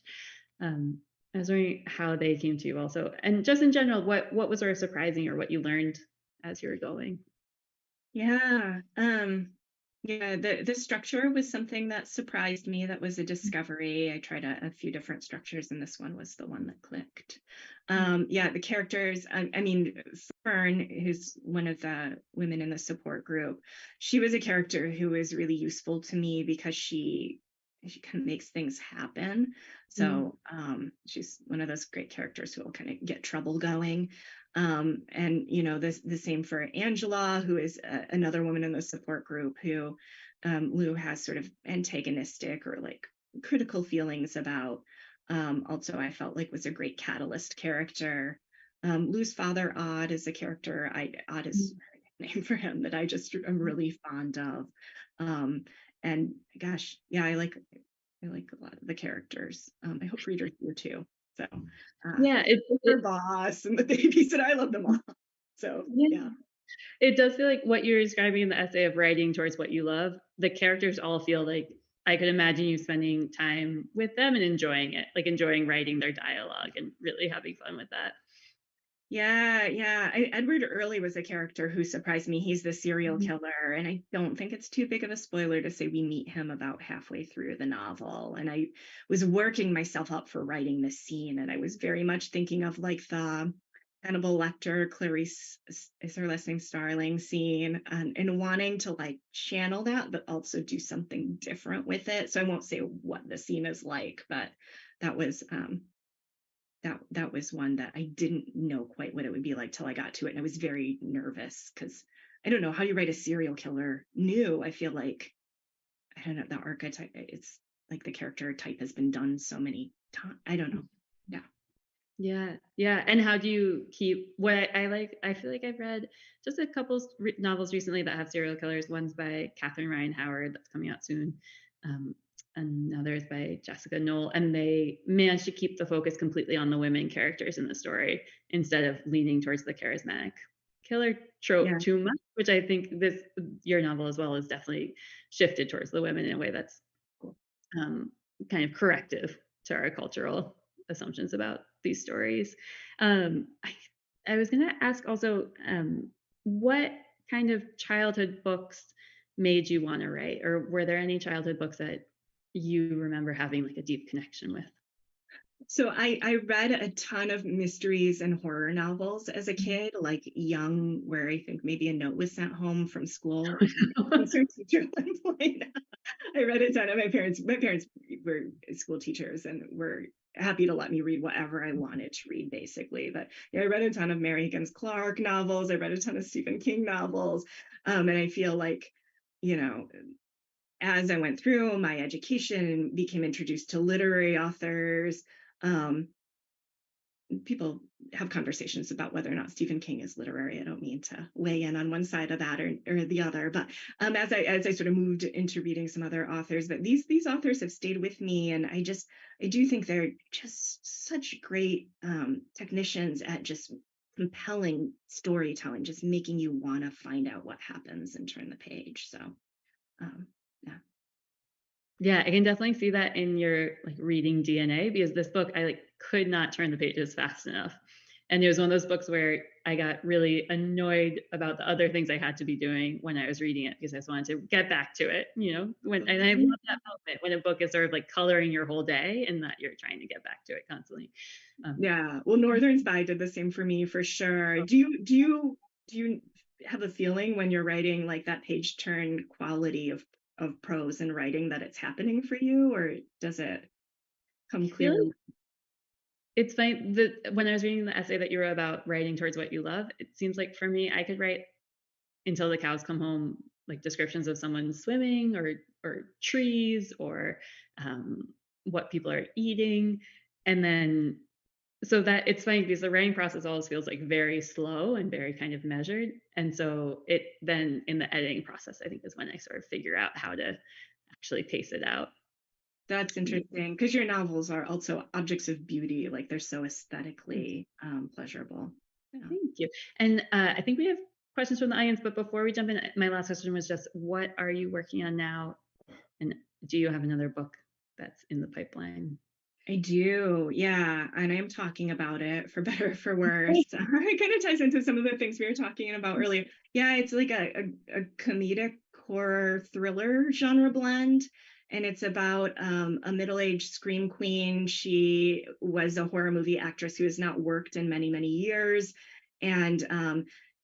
Um, I was wondering how they came to you also, and just in general, what was sort of surprising or what you learned as you were going. Yeah. Yeah, the structure was something that surprised me. That was a discovery. I tried a few different structures, and this one was the one that clicked. Yeah, the characters, I mean, Fern, who's one of the women in the support group, she was a character who was really useful to me because she kind of makes things happen. Mm. So she's one of those great characters who will kind of get trouble going. And the same for Angela, who is another woman in the support group who Lou has sort of antagonistic or like critical feelings about. Also, I felt like was a great catalyst character. Lou's father, Odd, is a character. Odd is a name for him that I just am really fond of. Um, and gosh, yeah, I like a lot of the characters. I hope readers do too. So, Yeah, her boss and the babies, and I love them all. So, yeah. yeah. It does feel like what you're describing in the essay of writing towards what you love, the characters all feel like I could imagine you spending time with them and enjoying it, like enjoying writing their dialogue and really having fun with that. Yeah, yeah. Edward Early was a character who surprised me. He's the serial Mhm. killer, and I don't think it's too big of a spoiler to say we meet him about halfway through the novel. And I was working myself up for writing this scene, and I was very much thinking of like the Hannibal Lecter, Clarice is her last name, Starling scene, and wanting to like channel that, but also do something different with it. So I won't say what the scene is like, but that was that was one that I didn't know quite what it would be like till I got to it. And I was very nervous because I don't know how you write a serial killer new. I feel like, I don't know, the archetype, it's like the character type has been done so many times. I don't know. Yeah. Yeah, yeah. And how do you keep what I like? I feel like I've read just a couple novels recently that have serial killers. One's by Catherine Ryan Howard that's coming out soon. Um, Another is by Jessica Knoll, and they managed to keep the focus completely on the women characters in the story instead of leaning towards the charismatic killer trope Yeah. too much, which I think this your novel as well is definitely shifted towards the women in a way that's Cool. um, kind of corrective to our cultural assumptions about these stories. I was going to ask also, what kind of childhood books made you want to write, or were there any childhood books that you remember having like a deep connection with? So I read a ton of mysteries and horror novels as a kid, like young, where I think maybe a note was sent home from school. Concerned teacher at one point. I read a ton of my parents were school teachers and were happy to let me read whatever I wanted to read, basically. But yeah, I read a ton of Mary Higgins Clark novels. I read a ton of Stephen King novels. And I feel like, you know, as I went through my education and became introduced to literary authors, um, people have conversations about whether or not Stephen King is literary. I don't mean to weigh in on one side of that or the other, but as I sort of moved into reading some other authors, but these authors have stayed with me, and I do think they're just such great technicians at just compelling storytelling, just making you want to find out what happens and turn the page. So um, yeah. Yeah, I can definitely see that in your like reading DNA, because this book I like could not turn the pages fast enough. And it was one of those books where I got really annoyed about the other things I had to be doing when I was reading it, because I just wanted to get back to it, and I love that moment when a book is sort of like coloring your whole day and that you're trying to get back to it constantly. Yeah, well, Northern Spy did the same for me for sure. Do you have a feeling when you're writing like that page turn quality of prose and writing that it's happening for you, or does it come I feel clear? like it's funny that when I was reading the essay that you wrote about writing towards what you love, it seems like for me, I could write until the cows come home, like descriptions of someone swimming or trees or um, what people are eating, and then so that it's funny because the writing process always feels like very slow and very kind of measured, and so it then in the editing process, I think is when I sort of figure out how to actually pace it out. That's interesting because your novels are also objects of beauty, like they're so aesthetically pleasurable. Yeah. Thank you. And I think we have questions from the audience, but before we jump in, my last question was just, what are you working on now? And do you have another book that's in the pipeline? I do, yeah, and I'm talking about it for better or for worse. It kind of ties into some of the things we were talking about earlier. Yeah, it's like a comedic horror thriller genre blend, and it's about a middle-aged scream queen. She was a horror movie actress who has not worked in many, many years, and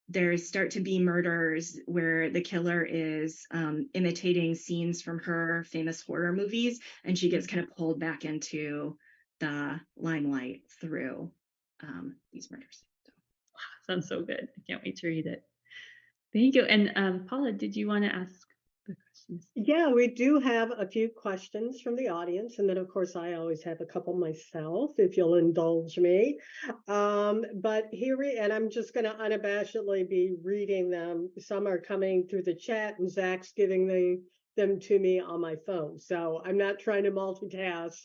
there start to be murders where the killer is imitating scenes from her famous horror movies, and she gets kind of pulled back into the limelight through these murders. So. Sounds so good. I can't wait to read it. Thank you. And Paula, did you want to ask the questions? Yeah, we do have a few questions from the audience, and then of course I always have a couple myself, if you'll indulge me. But and I'm just going to unabashedly be reading them. Some are coming through the chat, and Zach's giving them to me on my phone, so I'm not trying to multitask.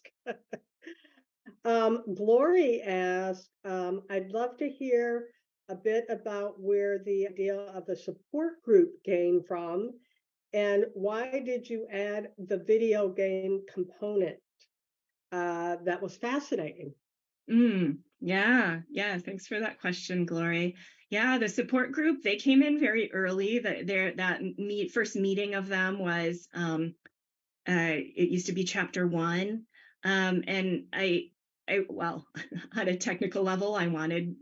Glory asked, I'd love to hear a bit about where the idea of the support group came from, and why did you add the video game component? That was fascinating. Yeah. Thanks for that question, Glory. Yeah, the support group, they came in very early. First meeting of them was it used to be chapter 1. And well, on a technical level, I wanted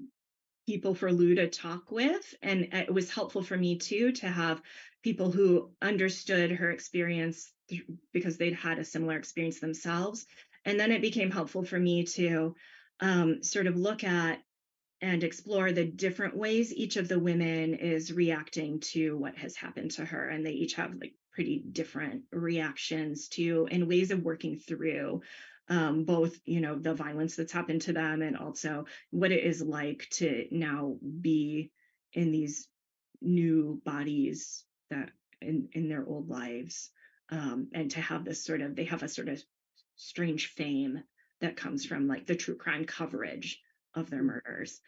people for Lou to talk with. And it was helpful for me too to have people who understood her experience because they'd had a similar experience themselves. And then it became helpful for me to sort of look at and explore the different ways each of the women is reacting to what has happened to her. And they each have like pretty different reactions to and ways of working through both, the violence that's happened to them and also what it is like to now be in these new bodies that in their old lives. And to have they have a sort of strange fame that comes from like the true crime coverage of their murders.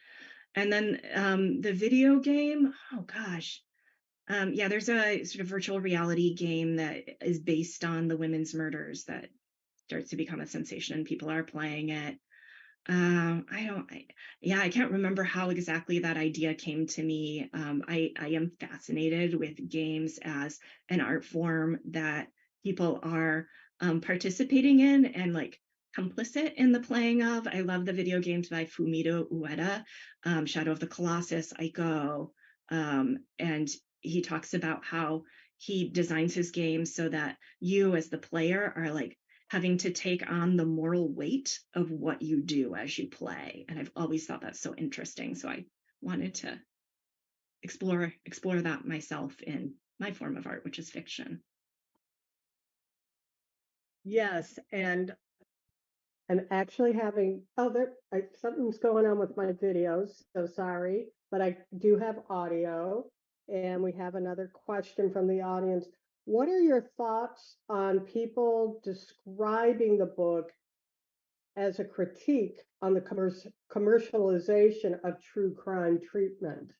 And then the video game, oh gosh. Yeah, there's a sort of virtual reality game that is based on the women's murders that starts to become a sensation and people are playing it. I can't remember how exactly that idea came to me. I am fascinated with games as an art form that people are participating in and like complicit in the playing of. I love the video games by Fumito Ueda, Shadow of the Colossus, Ico, and he talks about how he designs his games so that you as the player are like having to take on the moral weight of what you do as you play. And I've always thought that's so interesting. So I wanted to explore that myself in my form of art, which is fiction. Yes, and I'm actually having, something's going on with my videos, so sorry, but I do have audio, and we have another question from the audience. What are your thoughts on people describing the book as a critique on the commercialization of true crime treatment?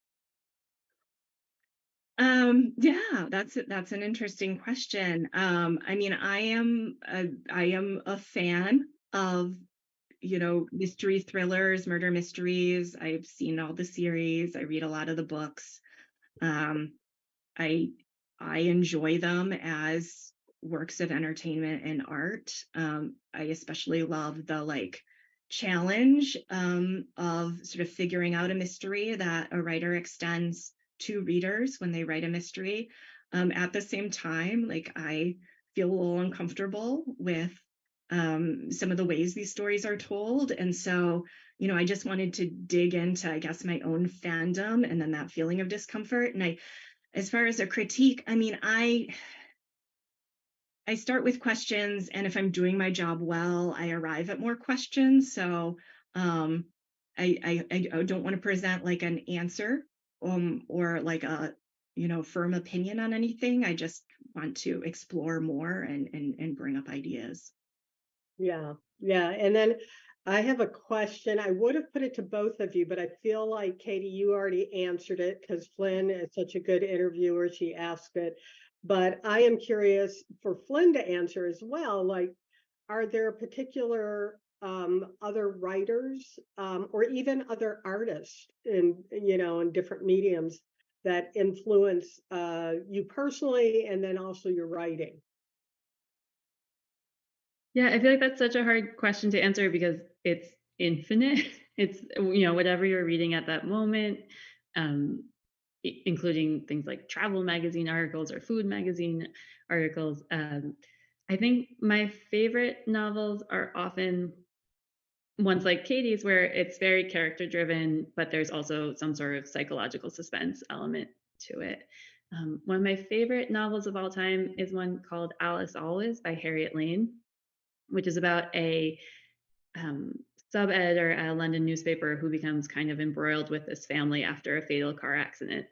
Yeah, that's an interesting question. I mean, I am a fan of, you know, mystery thrillers, murder mysteries. I've seen all the series. I read a lot of the books. Um, I I enjoy them as works of entertainment and art. I especially love the like challenge of sort of figuring out a mystery that a writer extends to readers when they write a mystery. At the same time, like I feel a little uncomfortable with some of the ways these stories are told, and so you know, I just wanted to dig into, I guess, my own fandom and then that feeling of discomfort. And as far as a critique, I mean, I start with questions, and if I'm doing my job well, I arrive at more questions. So I don't want to present like an answer or like a, you know, firm opinion on anything. I just want to explore more and bring up ideas. Yeah, yeah. And then I have a question. I would have put it to both of you, but I feel like Katie, you already answered it because Flynn is such a good interviewer. She asked it. But I am curious for Flynn to answer as well. Like, are there particular other writers or even other artists in different mediums that influence you personally and then also your writing? Yeah, I feel like that's such a hard question to answer because it's infinite. It's, you know, whatever you're reading at that moment, um, including things like travel magazine articles or food magazine articles. I think my favorite novels are often ones like Katie's, where it's very character driven, but there's also some sort of psychological suspense element to it. One of my favorite novels of all time is one called Alice Always by Harriet Lane, which is about a um, sub editor at a London newspaper who becomes kind of embroiled with this family after a fatal car accident.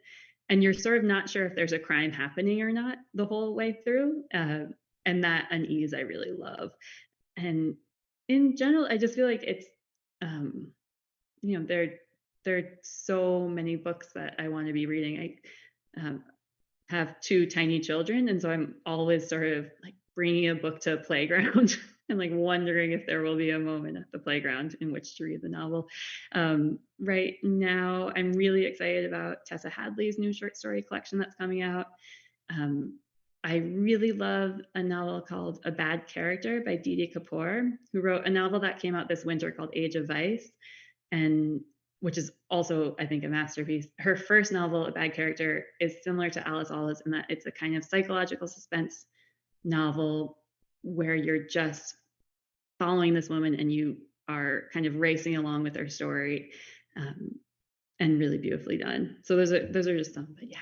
And you're sort of not sure if there's a crime happening or not the whole way through. And that unease I really love. And in general, I just feel like it's, you know, there are so many books that I want to be reading. I have two tiny children, and so I'm always sort of like bringing a book to a playground and like wondering if there will be a moment at the playground in which to read the novel. Right now, I'm really excited about Tessa Hadley's new short story collection that's coming out. Um, I really love a novel called A Bad Character by Didi Kapoor, who wrote a novel that came out this winter called Age of Vice, and which is also, I think, a masterpiece. Her first novel, A Bad Character, is similar to Alice Always in that it's a kind of psychological suspense novel where you're just following this woman and you are kind of racing along with her story, and really beautifully done. So those are just some, but yeah.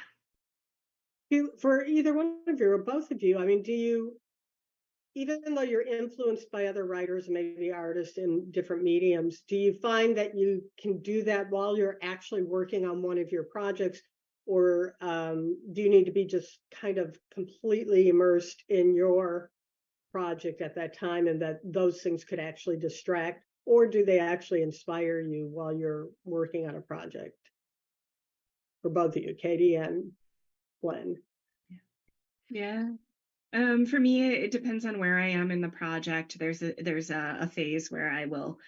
For either one of you or both of you, I mean, do you, even though you're influenced by other writers, maybe artists in different mediums, do you find that you can do that while you're actually working on one of your projects? Or do you need to be just kind of completely immersed in your project at that time and that those things could actually distract? Or do they actually inspire you while you're working on a project? For both of you, Katie and Glenn. Yeah. For me, it depends on where I am in the project. There's a phase where I will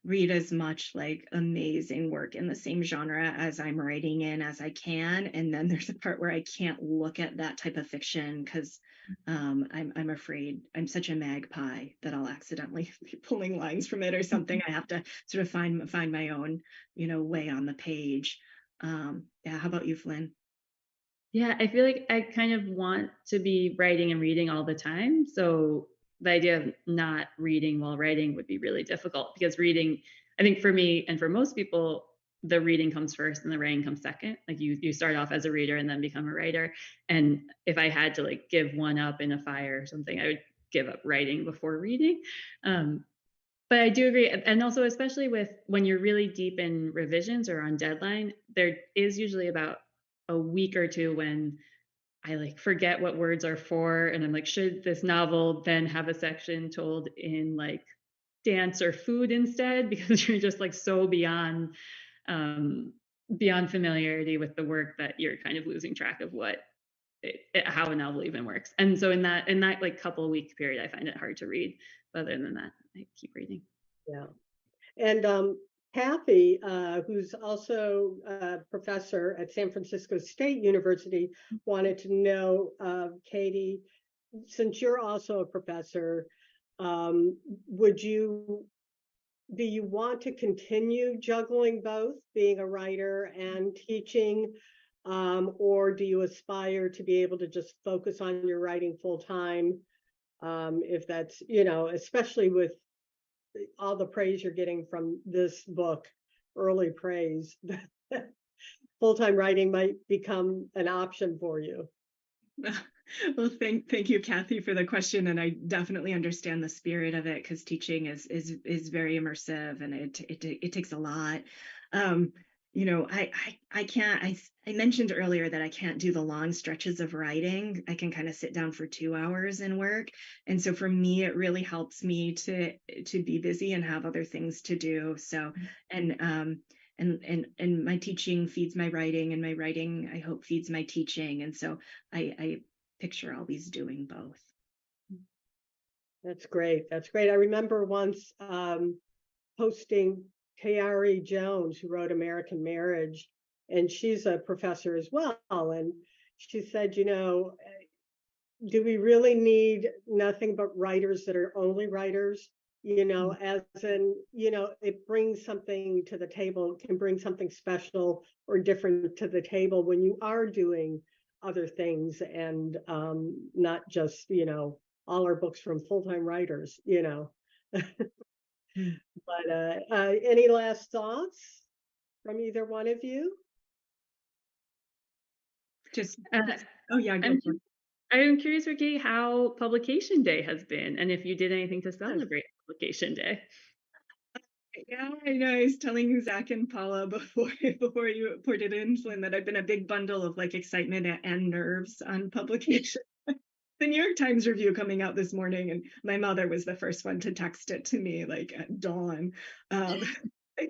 read as much like amazing work in the same genre as I'm writing in as I can. And then there's a part where I can't look at that type of fiction because I'm afraid I'm such a magpie that I'll accidentally be pulling lines from it or something. I have to sort of find my own, way on the page. Yeah, how about you, Flynn? Yeah, I feel like I kind of want to be writing and reading all the time. So the idea of not reading while writing would be really difficult because reading, I think for me and for most people, the reading comes first and the writing comes second. Like you start off as a reader and then become a writer. And if I had to like give one up in a fire or something, I would give up writing before reading. Um, but I do agree. And also, especially with when you're really deep in revisions or on deadline, there is usually about a week or two when I like forget what words are for. And I'm like, should this novel then have a section told in like dance or food instead? Because you're just like so um, beyond familiarity with the work that you're kind of losing track of how a novel even works. And so in that like couple week period, I find it hard to read. But other than that, I keep reading. Yeah. And Kathy, who's also a professor at San Francisco State University, wanted to know, Katie, since you're also a professor, um, would you do you want to continue juggling both, being a writer and teaching, or do you aspire to be able to just focus on your writing full time? If that's, especially with all the praise you're getting from this book, early praise, full-time writing might become an option for you. Well, thank you, Kathy, for the question, and I definitely understand the spirit of it because teaching is very immersive, and it takes a lot. Um, I can't. I mentioned earlier that I can't do the long stretches of writing. I can kind of sit down for 2 hours and work, and so for me, it really helps me to be busy and have other things to do. So, and and my teaching feeds my writing, and my writing, I hope, feeds my teaching, and so I picture always doing both. That's great. That's great. I remember once hosting Tayari Jones, who wrote American Marriage, and she's a professor as well. And she said, do we really need nothing but writers that are only writers? As in, it brings something to the table, it can bring something special or different to the table when you are doing other things and not just, all our books from full-time writers. But any last thoughts from either one of you? Just, Uh, oh yeah, go I'm for it. I'm curious, Ricky, how Publication Day has been, and if you did anything to Yes. celebrate Publication Day. Yeah, I know. I was telling Zach and Paula before before you put it in, Flynn, that I've been a big bundle of like excitement and nerves on publication. The New York Times review coming out this morning, and my mother was the first one to text it to me like at dawn. Um,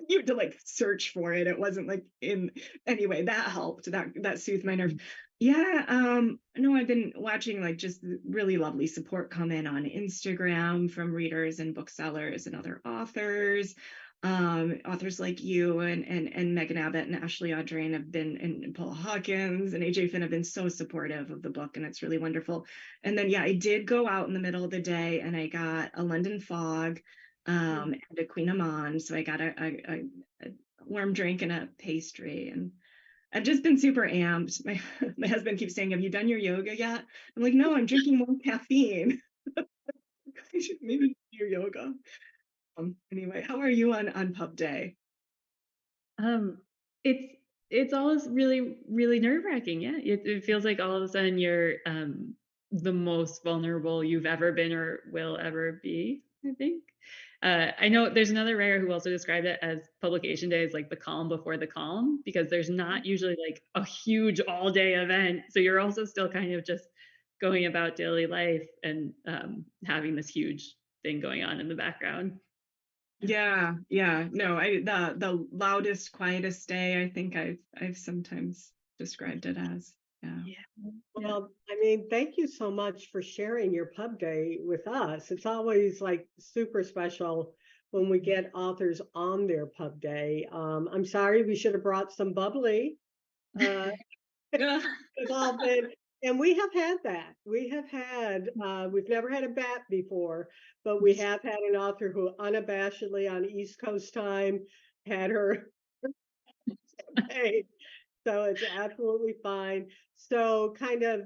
you had to like search for it. It wasn't like in anyway. That helped. That soothed my nerves. Yeah. No, I've been watching like just really lovely support come in on Instagram from readers and booksellers and other authors. Authors like you and Megan Abbott and Ashley Audrain have been, and Paul Hawkins and AJ Finn have been so supportive of the book, and it's really wonderful. And then yeah, I did go out in the middle of the day and I got a London Fog and a Queen Amman. So I got a warm drink and a pastry, and I've just been super amped. My husband keeps saying, "Have you done your yoga yet?" I'm like, "No, I'm drinking more caffeine." I should maybe do your yoga. Anyway, how are you on pub day? Um, it's it's always really really nerve wracking. Yeah, it feels like all of a sudden you're the most vulnerable you've ever been or will ever be. I think. I know there's another writer who also described it as publication day as like the calm before the calm because there's not usually like a huge all day event. So you're also still kind of just going about daily life and having this huge thing going on in the background. Yeah. No, the loudest, quietest day, I think I've sometimes described it as. Yeah. Well, I mean, thank you so much for sharing your pub day with us. It's always like super special when we get authors on their pub day. I'm sorry, we should have brought some bubbly. Uh, Yeah. we've all been, and we have had that. We have had, we've never had a bat before, but we have had an author who unabashedly on East Coast time had her day. So it's absolutely fine. So kind of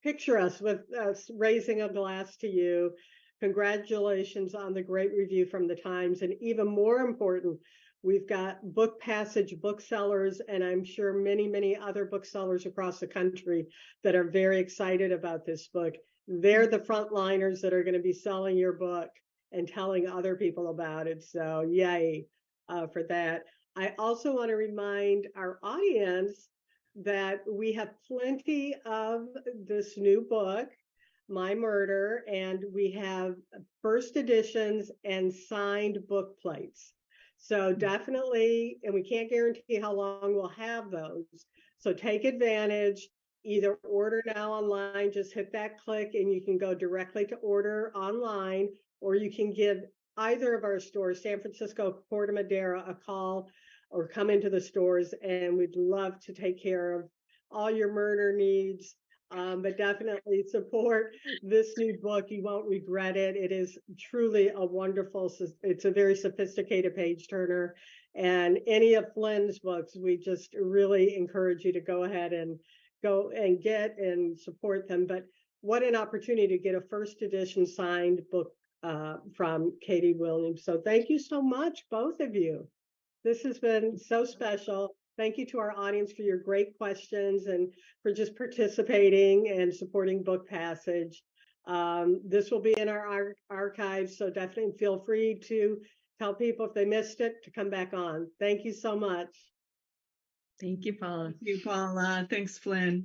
picture us with us raising a glass to you. Congratulations on the great review from the Times. And even more important, we've got Book Passage booksellers, and I'm sure many, many other booksellers across the country that are very excited about this book. They're the frontliners that are going to be selling your book and telling other people about it. So yay for that. I also want to remind our audience that we have plenty of this new book, My Murder, and we have first editions and signed book plates. So definitely, and we can't guarantee how long we'll have those. So take advantage, either order now online, just hit that click and you can go directly to order online, or you can give either of our stores, San Francisco, Corte Madera, a call or come into the stores, and we'd love to take care of all your murder needs. But definitely support this new book. You won't regret it. It is truly a wonderful, it's a very sophisticated page turner. And any of Flynn's books, we just really encourage you to go ahead and go and get and support them. But what an opportunity to get a first edition signed book from Katie Williams. So thank you so much, both of you. This has been so special. Thank you to our audience for your great questions and for just participating and supporting Book Passage. This will be in our archives, so definitely feel free to tell people if they missed it to come back on. Thank you so much. Thank you, Paula. Thank you, Paula. Thanks, Flynn.